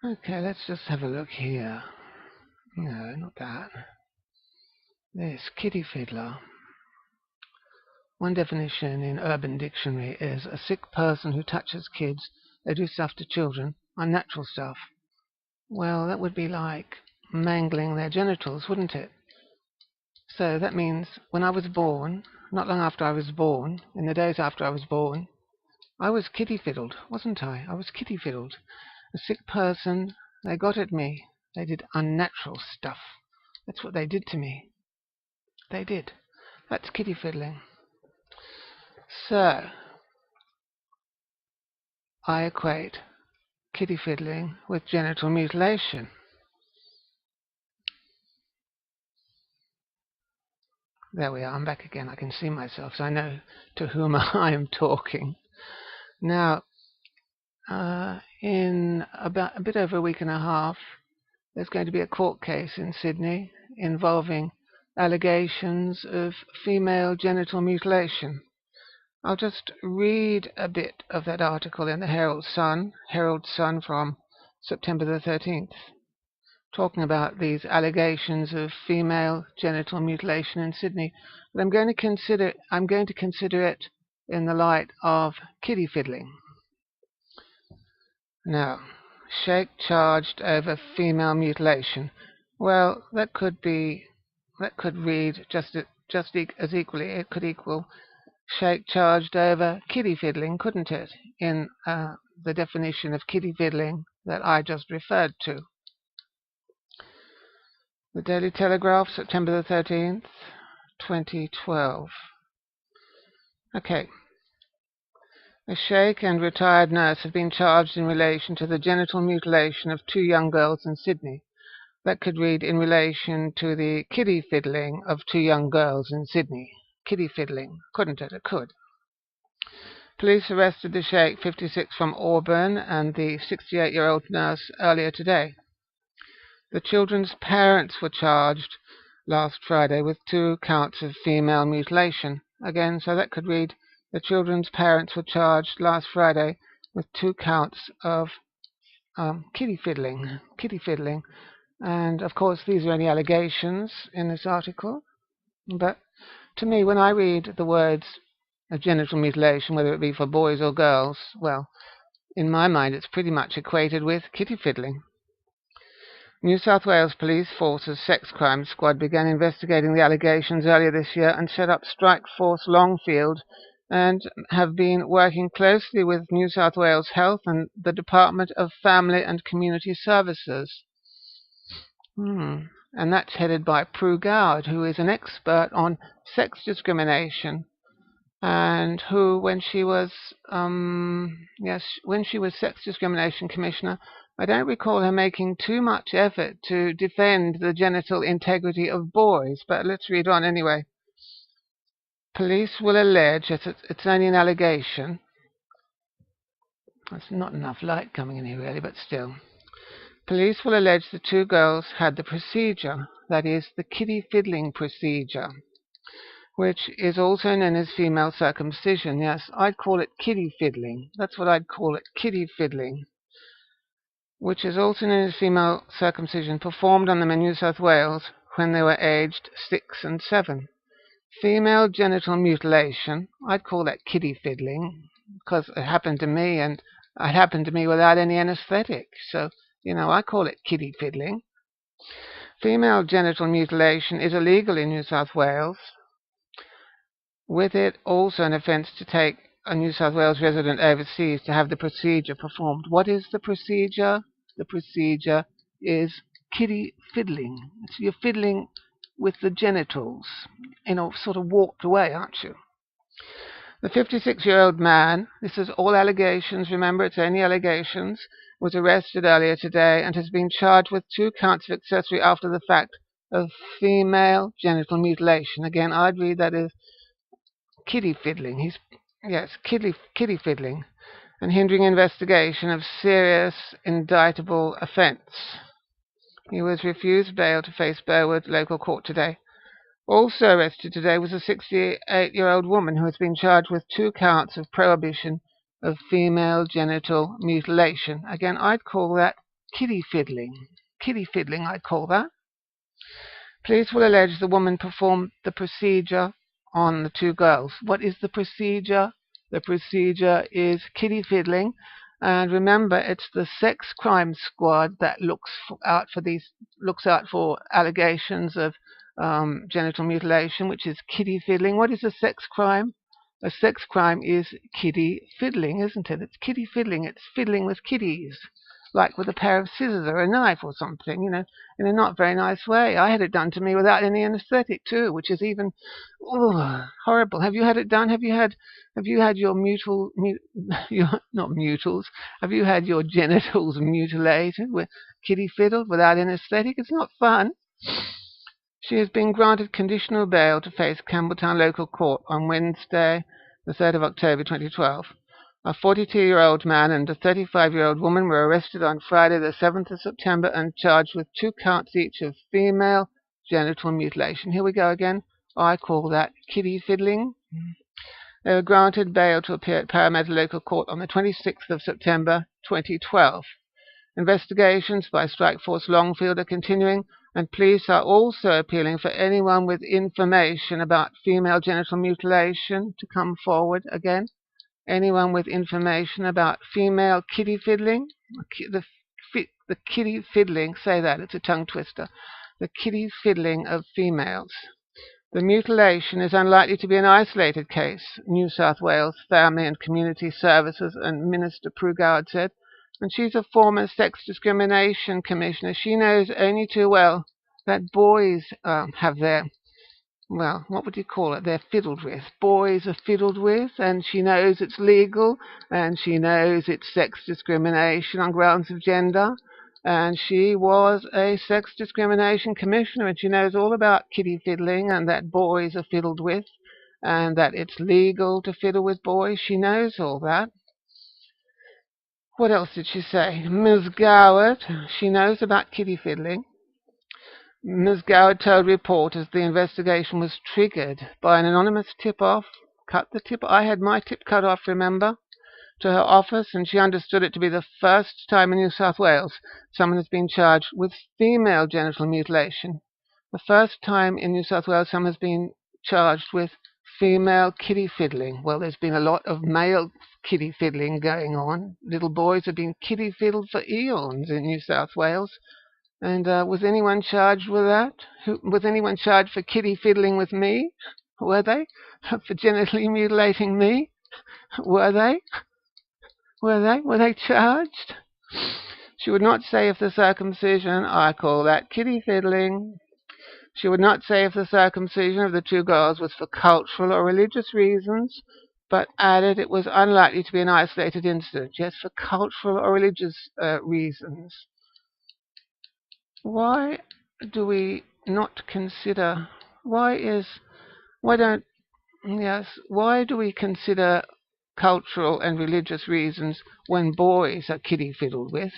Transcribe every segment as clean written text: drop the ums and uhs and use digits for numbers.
Okay, let's just have a look here. No, not that. This kiddie fiddler. One definition in Urban Dictionary is a sick person who touches kids. They do stuff to children, unnatural stuff. Well, that would be like mangling their genitals, wouldn't it? So that means when I was born, not long after I was born, in the days after I was born, I was kiddie fiddled, wasn't I? I was kiddie fiddled. A sick person, they got at me. They did unnatural stuff. That's what they did to me. They did. That's kiddie fiddling. So, I equate kiddie fiddling with genital mutilation. There we are, I'm back again. I can see myself, so I know to whom I am talking. Now, in about a bit over a week and a half, there's going to be a court case in Sydney involving allegations of female genital mutilation. I'll just read a bit of that article in the Herald Sun from September the 13th, talking about these allegations of female genital mutilation in Sydney. But I'm going to consider it in the light of kiddie fiddling. Now, Sheikh charged over female mutilation. Well, that could read just as equally. It could equal Sheikh charged over kiddie fiddling, couldn't it? In the definition of kiddie fiddling that I just referred to. The Daily Telegraph, September the 13th, 2012. Okay. A sheikh and retired nurse have been charged in relation to the genital mutilation of 2 young girls in Sydney. That could read in relation to the kiddie fiddling of 2 young girls in Sydney. Kiddie fiddling, couldn't it? It could. Police arrested the sheikh, 56, from Auburn, and the 68-year-old nurse earlier today. The children's parents were charged last Friday with 2 counts of female mutilation. Again, so that could read the children's parents were charged last Friday with 2 counts of kiddie fiddling. And, of course, these are only allegations in this article. But to me, when I read the words of genital mutilation, whether it be for boys or girls, well, in my mind, it's pretty much equated with kiddie fiddling. New South Wales Police Force's Sex Crime Squad began investigating the allegations earlier this year and set up Strike Force Longfield and have been working closely with New South Wales Health and the Department of Family and Community Services. And that's headed by Pru Goward, who is an expert on sex discrimination, and who, when she was Sex Discrimination Commissioner, I don't recall her making too much effort to defend the genital integrity of boys. But let's read on anyway. Police will allege, it's only an allegation. There's not enough light coming in here really, but still. Police will allege the 2 girls had the procedure, that is, the kiddie fiddling procedure, which is also known as female circumcision. Yes, I'd call it kiddie fiddling. That's what I'd call it, kiddie fiddling, which is also known as female circumcision, performed on them in New South Wales when they were aged 6 and 7. Female genital mutilation, I'd call that kiddie fiddling, because it happened to me, and it happened to me without any anesthetic. So, I call it kiddie fiddling. Female genital mutilation is illegal in New South Wales. With it, also an offence to take a New South Wales resident overseas to have the procedure performed. What is the procedure? The procedure is kiddie fiddling. So you're fiddling with the genitals in a sort of warped way, aren't you? The 56-year-old man, this is all allegations, remember it's only allegations, was arrested earlier today and has been charged with 2 counts of accessory after the fact of female genital mutilation. Again, I'd read that as kiddie fiddling. Kiddie fiddling, and hindering investigation of serious indictable offence. He was refused bail to face Burwood local court today. Also arrested today was a 68-year-old woman who has been charged with 2 counts of prohibition of female genital mutilation. Again, I'd call that Kiddie fiddling. Kiddie fiddling, I call that. Police will allege the woman performed the procedure on the two girls. What is the procedure? The procedure is kiddie fiddling. And remember, it's the sex crime squad that looks out for allegations of genital mutilation, which is kiddie fiddling. What is a sex crime? A sex crime is kiddie fiddling, isn't it? It's kiddie fiddling. It's fiddling with kiddies, like with a pair of scissors or a knife or something, in a not very nice way. I had it done to me without any anesthetic too, which is even horrible. Have you had it done? Have you had your not mutals? Have you had your genitals mutilated with kiddie fiddled without anesthetic? It's not fun. She has been granted conditional bail to face Campbelltown Local Court on Wednesday, the 3rd of October 2012. A 42-year-old man and a 35-year-old woman were arrested on Friday, the 7th of September, and charged with 2 counts each of female genital mutilation. Here we go again. I call that kiddie fiddling. They were granted bail to appear at Parramatta Local Court on the 26th of September 2012. Investigations by Strike Force Longfield are continuing, and police are also appealing for anyone with information about female genital mutilation to come forward again. Anyone with information about female kiddie fiddling? The kiddie fiddling, say that, it's a tongue twister. The kiddie fiddling of females. The mutilation is unlikely to be an isolated case, New South Wales Family and Community Services and Minister Pru Goward said. And she's a former Sex Discrimination Commissioner. She knows only too well that boys have their, well, what would you call it? They're fiddled with. Boys are fiddled with, and she knows it's legal, and she knows it's sex discrimination on grounds of gender. And she was a Sex Discrimination Commissioner, and she knows all about kiddie fiddling and that boys are fiddled with, and that it's legal to fiddle with boys. She knows all that. What else did she say? Ms. Goward, she knows about kiddie fiddling. Ms. Goward told reporters the investigation was triggered by an anonymous tip-off. I had my tip cut off, remember, to her office, and she understood it to be the first time in New South Wales someone has been charged with female genital mutilation. The first time in New South Wales someone has been charged with female kiddie fiddling. Well, there's been a lot of male kiddie fiddling going on. Little boys have been kiddie fiddled for eons in New South Wales. And was anyone charged with that? Was anyone charged for kiddie fiddling with me? Were they? For genitally mutilating me? Were they? Were they charged? She would not say if the circumcision, I call that kiddie fiddling. She would not say if the circumcision of the 2 girls was for cultural or religious reasons, but added it was unlikely to be an isolated incident. Yes, for cultural or religious reasons. Why do we not consider, why do we consider cultural and religious reasons when boys are kiddie fiddled with,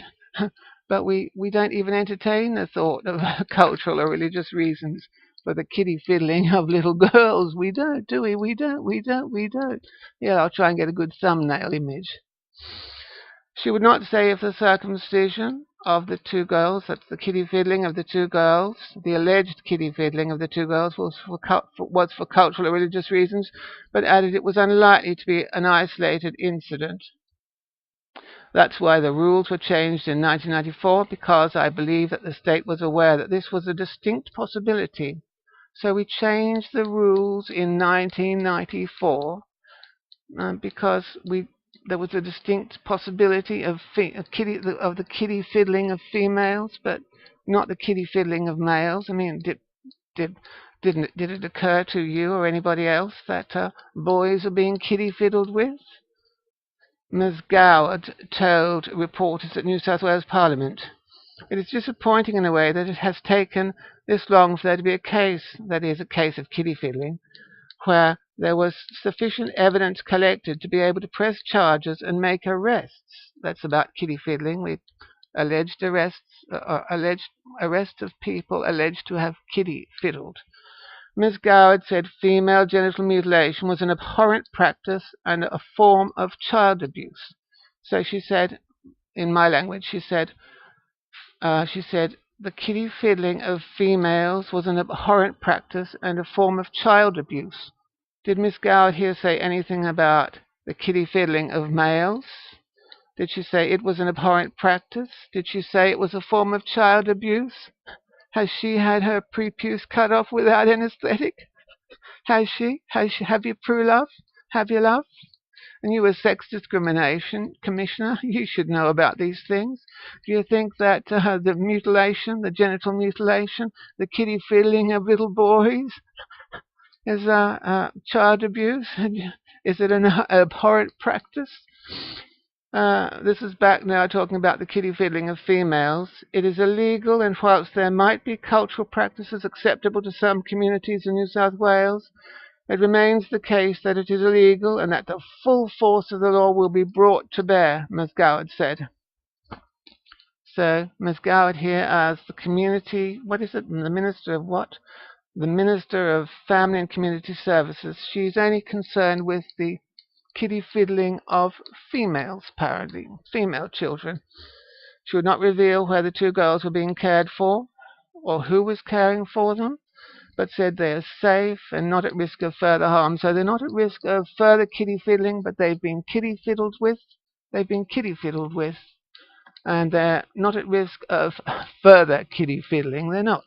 but we don't even entertain the thought of cultural or religious reasons for the kiddie fiddling of little girls? We don't, do we? We don't. Yeah, I'll try and get a good thumbnail image. She would not say if the circumcision of the 2 girls, that's the kiddie fiddling of the 2 girls, the alleged kiddie fiddling of the 2 girls was for cultural or religious reasons, but added it was unlikely to be an isolated incident. That's why the rules were changed in 1994, because I believe that the state was aware that this was a distinct possibility. So we changed the rules in 1994 because there was a distinct possibility of the kiddie fiddling of females, but not the kiddie fiddling of males. I mean, did it occur to you or anybody else that boys are being kiddie fiddled with? Ms. Goward told reporters at New South Wales Parliament, "It is disappointing in a way that it has taken this long for there to be a case, that is, a case of kiddie fiddling, where there was sufficient evidence collected to be able to press charges and make arrests." That's about kiddie fiddling. We alleged arrests of people alleged to have kiddie fiddled. Ms. Goward said female genital mutilation was an abhorrent practice and a form of child abuse. So she said, in my language, she said, She said, the kiddie fiddling of females was an abhorrent practice and a form of child abuse. Did Miss Goward here say anything about the kiddie fiddling of males? Did she say it was an abhorrent practice? Did she say it was a form of child abuse? Has she had her prepuce cut off without anaesthetic? Has she? Have you, Pru, love? Have you, love? And you, as Sex Discrimination Commissioner, you should know about these things. Do you think that the mutilation, the genital mutilation, the kiddie fiddling of little boys is child abuse? Is it an abhorrent practice? This is back now talking about the kiddie fiddling of females. It is illegal, and whilst there might be cultural practices acceptable to some communities in New South Wales, it remains the case that it is illegal and that the full force of the law will be brought to bear, Ms. Goward said. So, Ms. Goward here as the community, what is it, the Minister of what? The Minister of Family and Community Services. She's only concerned with the kiddie fiddling of females, apparently, female children. She would not reveal where the two girls were being cared for or who was caring for them, but said they are safe and not at risk of further harm. So they're not at risk of further kiddie fiddling, but they've been kiddie fiddled with. They've been kiddie fiddled with. And they're not at risk of further kiddie fiddling. They're not.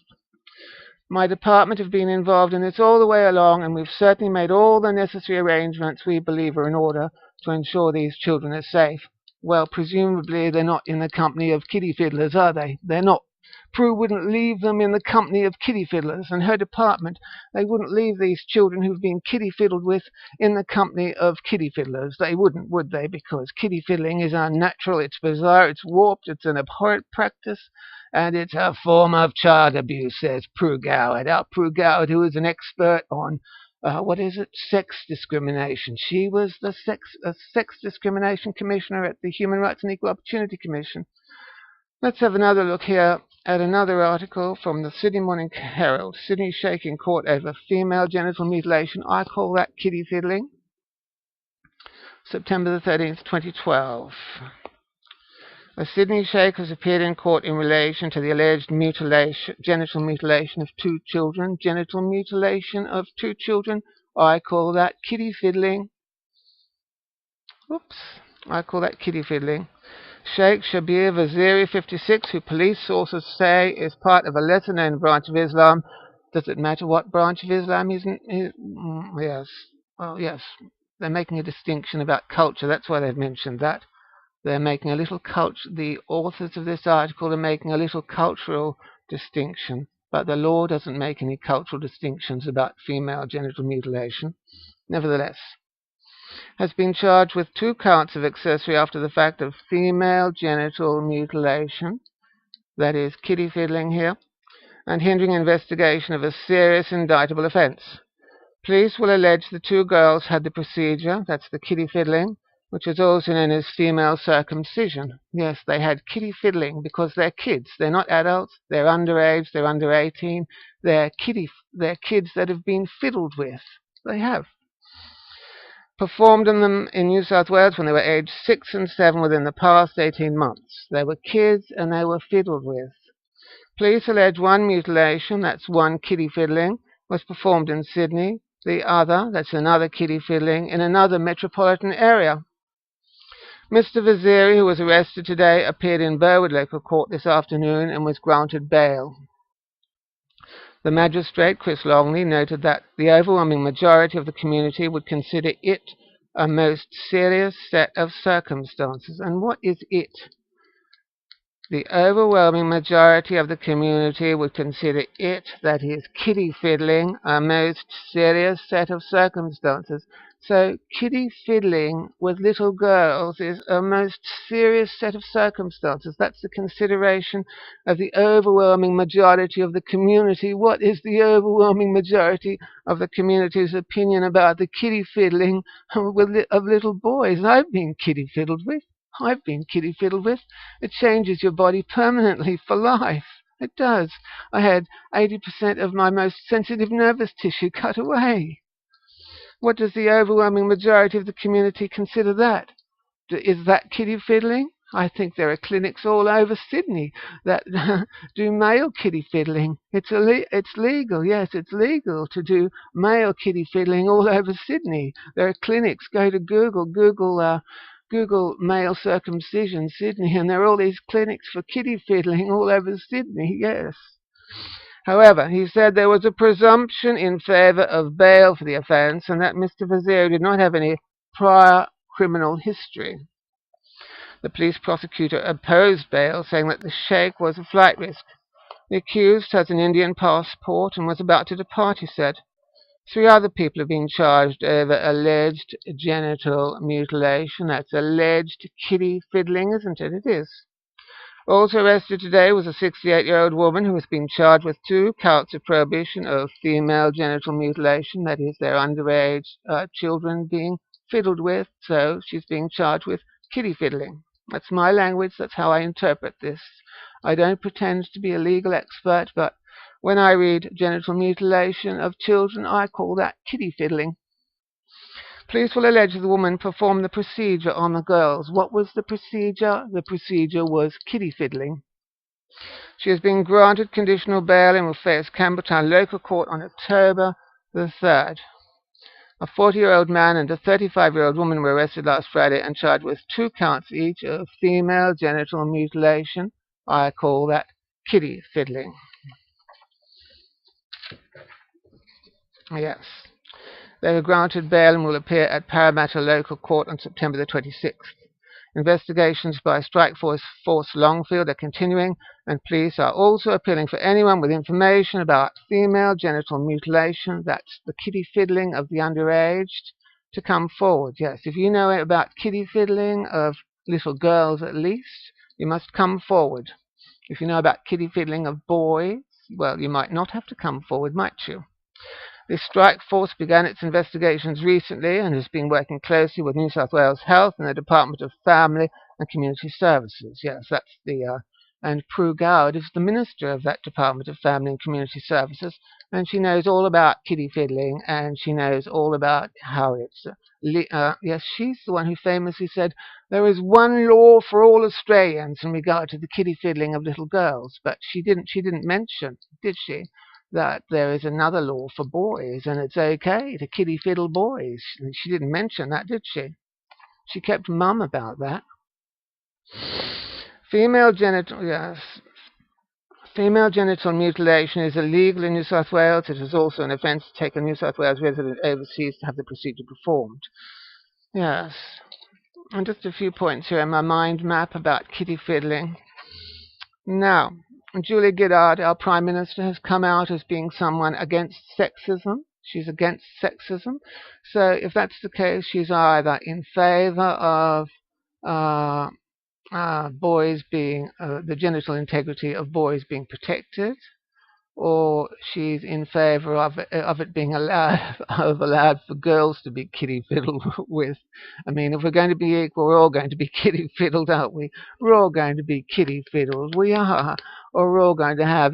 My department have been involved in this all the way along, and we've certainly made all the necessary arrangements we believe are in order to ensure these children are safe. Well, presumably they're not in the company of kiddie fiddlers, are they? They're not. Pru wouldn't leave them in the company of kiddie fiddlers, and her department, they wouldn't leave these children who've been kiddie fiddled with in the company of kiddie fiddlers. They wouldn't, would they? Because kiddie fiddling is unnatural, it's bizarre, it's warped, it's an abhorrent practice, and it's a form of child abuse, says Pru Goward. Our Pru Goward, who is an expert on sex discrimination. She was the Sex Discrimination Commissioner at the Human Rights and Equal Opportunity Commission. Let's have another look here at another article from the Sydney Morning Herald. Sydney Sheikh in court over female genital mutilation. I call that kiddie fiddling. September the 13th, 2012. A Sydney Sheikh has appeared in court in relation to the alleged genital mutilation of two children. Genital mutilation of two children. I call that kiddie fiddling. Oops. I call that kiddie fiddling. Sheikh Shabir Vaziri, 56, who police sources say is part of a lesser-known branch of Islam. Does it matter what branch of Islam he's yes. Well, yes. They're making a distinction about culture. That's why they've mentioned that. They're making a little the authors of this article are making a little cultural distinction, but the law doesn't make any cultural distinctions about female genital mutilation. Nevertheless, has been charged with 2 counts of accessory after the fact of female genital mutilation, that is kiddie fiddling here, and hindering investigation of a serious indictable offence. Police will allege the 2 girls had the procedure, that's the kiddie fiddling, which is also known as female circumcision. Yes, they had kiddie fiddling because they're kids. They're not adults. They're underage. They're under 18. They're kids that have been fiddled with. They have. Performed on them in New South Wales when they were aged 6 and 7 within the past 18 months. They were kids and they were fiddled with. Police allege 1 mutilation, that's 1 kiddie fiddling, was performed in Sydney. The other, that's another kiddie fiddling, in another metropolitan area. Mr. Vaziri, who was arrested today, appeared in Burwood Local Court this afternoon and was granted bail. The magistrate, Chris Longley, noted that the overwhelming majority of the community would consider it a most serious set of circumstances. And what is it? The overwhelming majority of the community would consider it, that is, kiddie fiddling, a most serious set of circumstances. So kiddie fiddling with little girls is a most serious set of circumstances. That's the consideration of the overwhelming majority of the community. What is the overwhelming majority of the community's opinion about the kiddie fiddling of little boys? I've been kiddie fiddled with. I've been kiddie fiddled with. It changes your body permanently for life. It does. I had 80% of my most sensitive nervous tissue cut away. What does the overwhelming majority of the community consider that? Is that kiddie fiddling? I think there are clinics all over Sydney that do male kiddie fiddling. It's legal, yes, it's legal to do male kiddie fiddling all over Sydney. There are clinics. Go to Google male circumcision Sydney, and there are all these clinics for kiddie fiddling all over Sydney, yes. However, he said there was a presumption in favour of bail for the offence and that Mr. Vaziri did not have any prior criminal history. The police prosecutor opposed bail, saying that the sheikh was a flight risk. The accused has an Indian passport and was about to depart, he said. 3 other people have been charged over alleged genital mutilation. That's alleged kiddie fiddling, isn't it? It is. Also arrested today was a 68-year-old woman who has been charged with 2 counts of prohibition of female genital mutilation, that is, their underage children being fiddled with, so she's being charged with kiddie fiddling. That's my language, that's how I interpret this. I don't pretend to be a legal expert, but when I read genital mutilation of children, I call that kiddie fiddling. Police will allege the woman performed the procedure on the girls. What was the procedure? The procedure was kiddie fiddling. She has been granted conditional bail and will face Campbelltown Local Court on October the 3rd. A 40-year-old man and a 35-year-old woman were arrested last Friday and charged with 2 counts each of female genital mutilation. I call that kiddie fiddling. Yes. They were granted bail and will appear at Parramatta Local Court on September the 26th. Investigations by Strike Force Longfield are continuing, and police are also appealing for anyone with information about female genital mutilation, that's the kiddie fiddling of the underaged, to come forward. Yes, if you know about kiddie fiddling of little girls at least, you must come forward. If you know about kiddie fiddling of boys, well, you might not have to come forward, might you? This strike force began its investigations recently and has been working closely with New South Wales Health and the Department of Family and Community Services. Yes, that's and Pru Goward is the Minister of that Department of Family and Community Services, and she knows all about kiddie fiddling, and she knows all about how it's... yes, she's the one who famously said, there is one law for all Australians in regard to the kiddie fiddling of little girls, but she didn't mention, did she, that there is another law for boys, and it's okay to kiddie fiddle boys. She didn't mention that, did she? She kept mum about that. Female genital mutilation is illegal in New South Wales. It is also an offence to take a New South Wales resident overseas to have the procedure performed. Yes. And just a few points here in my mind map about kiddie fiddling. Now, Julia Gillard, our Prime Minister, has come out as being someone against sexism. She's against sexism. So if that's the case, she's either in favour of boys being, the genital integrity of boys being protected, or she's in favour of it being allowed for girls to be kiddie fiddled with. I mean, if we're going to be equal, we're all going to be kiddie fiddled, aren't we? We're all going to be kiddie fiddled. We are. Or we're all going to have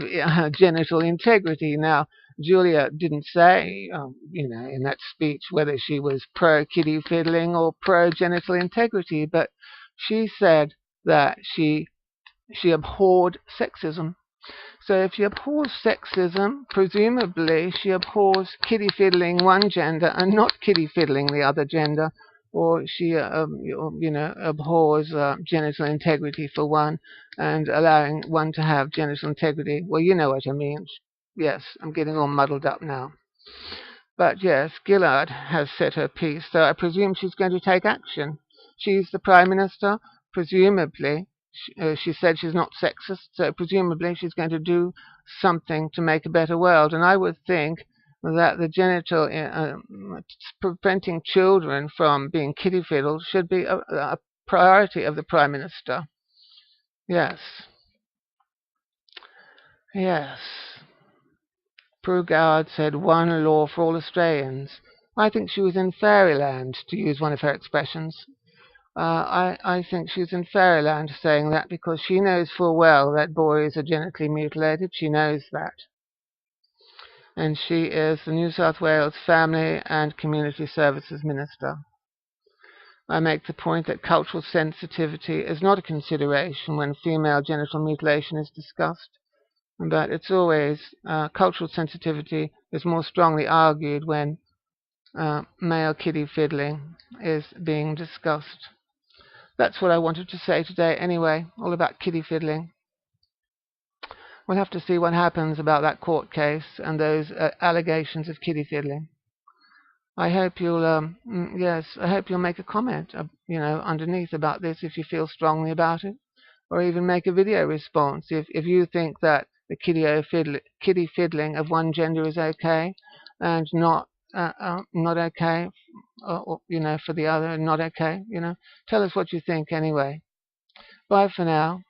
genital integrity. Now, Julia didn't say, in that speech whether she was pro-kiddie fiddling or pro-genital integrity, but she said that she abhorred sexism. So if she abhors sexism, presumably she abhors kiddie fiddling one gender and not kiddie fiddling the other gender, or she, abhors genital integrity for one and allowing one to have genital integrity. Well, you know what I mean. Yes, I'm getting all muddled up now. But yes, Gillard has said her piece, so I presume she's going to take action. She's the Prime Minister, presumably. She said she's not sexist, so presumably she's going to do something to make a better world. And I would think that the genital, preventing children from being kiddie fiddled should be a priority of the Prime Minister. Yes. Yes. Pru Goward said one law for all Australians. I think she was in fairyland, to use one of her expressions. I think she's in fairyland saying that because she knows full well that boys are genitally mutilated. She knows that. And she is the New South Wales Family and Community Services Minister. I make the point that cultural sensitivity is not a consideration when female genital mutilation is discussed, but it's always cultural sensitivity is more strongly argued when male kiddie fiddling is being discussed. That's what I wanted to say today anyway, all about kiddie fiddling. We'll have to see what happens about that court case and those allegations of kiddie fiddling. I hope you'll, I hope you'll make a comment, underneath about this if you feel strongly about it, or even make a video response if you think that the kiddie fiddling of one gender is okay and not okay, for the other and not okay. Tell us what you think anyway. Bye for now.